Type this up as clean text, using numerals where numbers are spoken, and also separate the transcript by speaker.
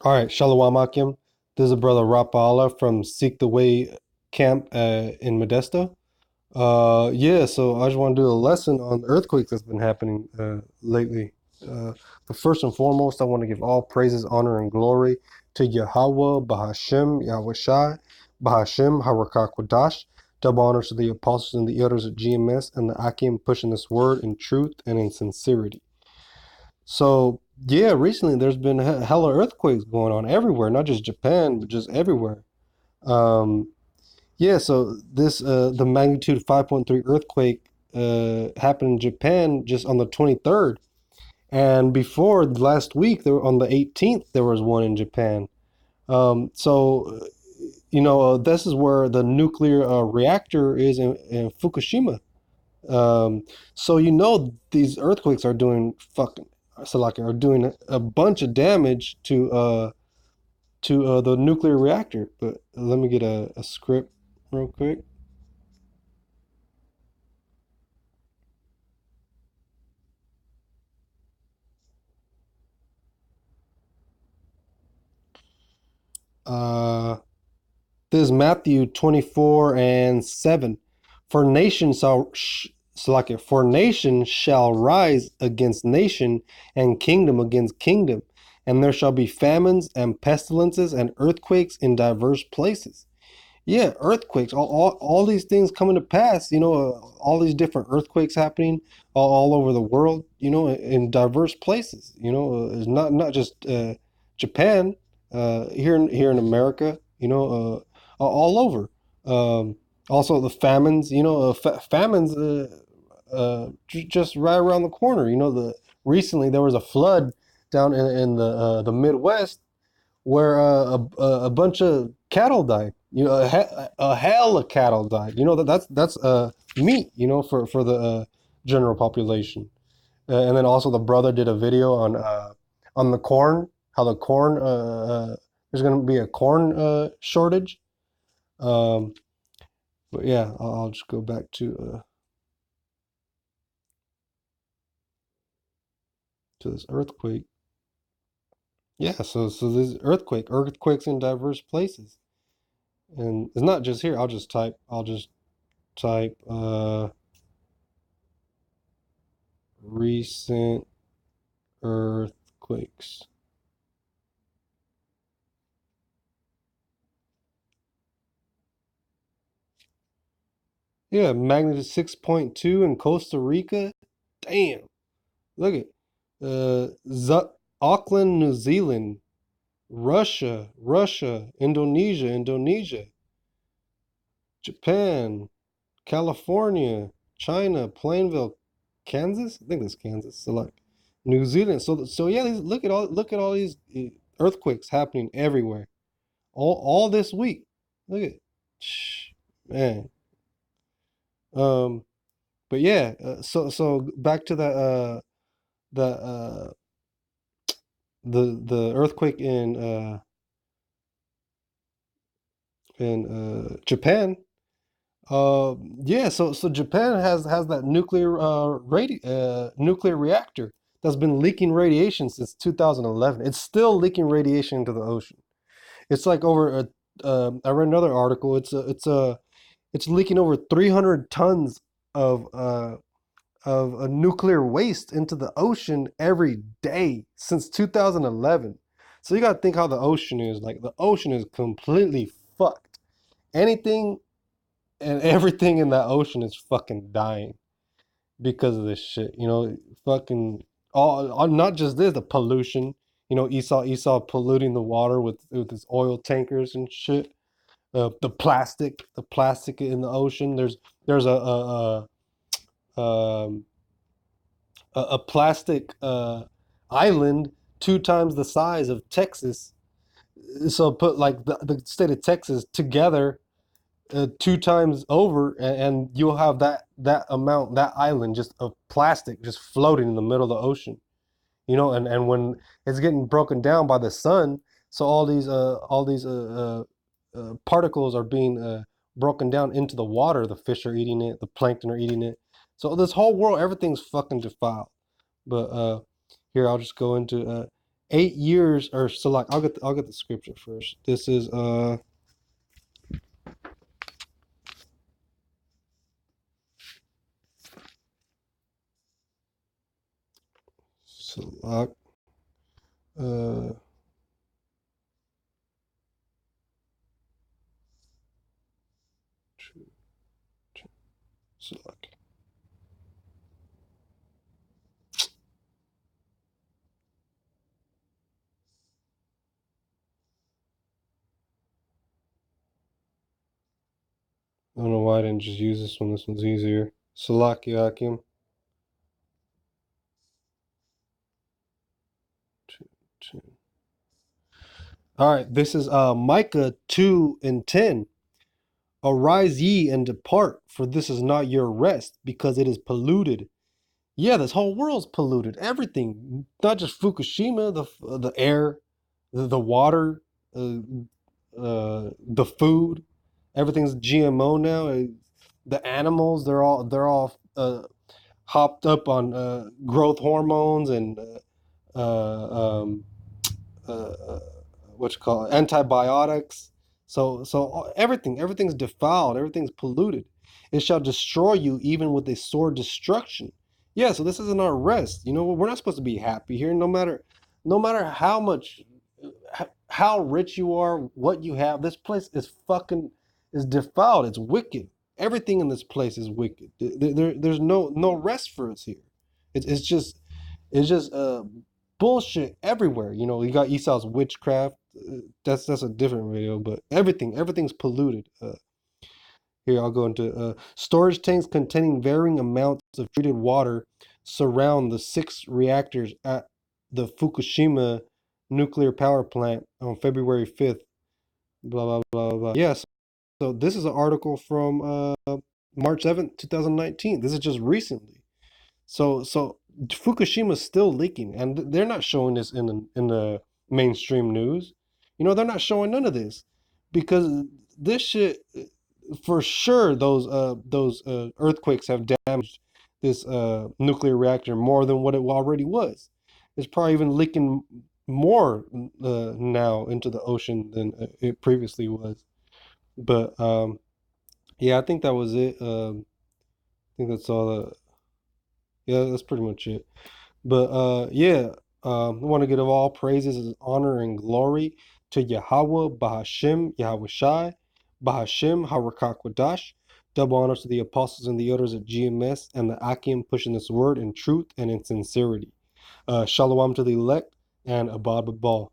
Speaker 1: All right, Shalom Akim. This is brother Rapala from Seek the Way camp in Modesto. Yeah, so I just want to do a lesson on earthquakes that's been happening lately. Uh, but first and foremost, I want to give all praises, honor, and glory to Yahweh, Bahashem, Yahweh Shai, Bahashem, Harakah Kodash. Double honors to the apostles and the elders at GMS and the Akim pushing this word in truth and in sincerity. So yeah, recently there's been hella earthquakes going on everywhere, not just Japan, but just everywhere. Um, yeah, so this the magnitude 5.3 earthquake happened in Japan just on the 23rd, and before last week, there on the 18th there was one in Japan. So this is where the nuclear reactor is in Fukushima. Um, so these earthquakes are doing fucking so like are doing a bunch of damage to the nuclear reactor. But let me get a script real quick. Uh, this is Matthew 24 and 7. For nation shall so like it, for nation shall rise against nation and kingdom against kingdom, and there shall be famines and pestilences and earthquakes in diverse places. Yeah, earthquakes, all these things coming to pass, all these different earthquakes happening all over the world, in diverse places, it's not just Japan, here in America, all over. Also the famines, famines just right around the corner. Recently there was a flood down in the Midwest where a bunch of cattle died. A hell of cattle died. That's meat. For the general population. And then also the brother did a video on the corn, how the corn there's going to be a corn shortage. Um, but yeah, I'll just go back to this earthquake. Yeah, so this earthquakes in diverse places, and it's not just here. I'll just type recent earthquakes. Yeah, magnitude 6.2 in Costa Rica. Damn. Look at Auckland, New Zealand, Russia, Indonesia, Japan, California, China, Plainville, Kansas. I think that's Kansas. So like New Zealand. So yeah, look at all these earthquakes happening everywhere. All this week. Look at man. Um, but yeah, so back to the the earthquake in Japan. Uh, yeah, so Japan has that nuclear reactor that's been leaking radiation since 2011. It's still leaking radiation into the ocean. It's like over I read another article. It's leaking over 300 tons of a nuclear waste into the ocean every day since 2011. So you got to think how the ocean is. Like the ocean is completely fucked. Anything and everything in that ocean is fucking dying because of this shit. Fucking all not just this, the pollution. Esau polluting the water with his oil tankers and shit. The plastic in the ocean. There's um, a plastic island 2 times the size of Texas. So put like the state of Texas together 2 times over, and you'll have that amount, that island just of plastic just floating in the middle of the ocean. And when it's getting broken down by the sun, so all these particles are being broken down into the water. The fish are eating it, the plankton are eating it. So this whole world, everything's fucking defiled. But here I'll just go into 8 years, or so like I'll get the scripture first. This is Salak, uh Salak. I don't know why I didn't just use this one. This one's easier. Salak Yakim. All right, this is Micah 2:10. Arise ye and depart, for this is not your rest, because it is polluted. Yeah, this whole world's polluted. Everything, not just Fukushima, the air, the water, the food. Everything's GMO now. The animals, they're all hopped up on growth hormones and um, uh, uh, what you call it, antibiotics. So everything's defiled, everything's polluted. It shall destroy you even with a sword destruction. Yeah, so this isn't our rest. You know, we're not supposed to be happy here, no matter how much, how rich you are, what you have. This place is defiled. It's wicked. Everything in this place is wicked. There's no rest for us here. It's just bullshit everywhere. You know, you got Esau's witchcraft. That's a different video, but everything's polluted. Here I'll go into storage tanks containing varying amounts of treated water surround the 6 reactors at the Fukushima nuclear power plant on February 5th. Blah blah blah blah. Yes. So this is an article from March 7th, 2019. This is just recently. So Fukushima's still leaking, and they're not showing this in the mainstream news. You know, they're not showing none of this because this shit, for sure, those earthquakes have damaged this nuclear reactor more than what it already was. It's probably even leaking more now into the ocean than it previously was. But yeah, I think that was it. I think that's all. Yeah, that's pretty much it. But yeah, I want to give all praises and honor and glory to Yahweh, Bahashim, Yahweh Shai, Bahashim, Harakat. Double honors to the apostles and the elders at GMS and the Akim pushing this word in truth and in sincerity. Shalom to the elect and Abad Babal.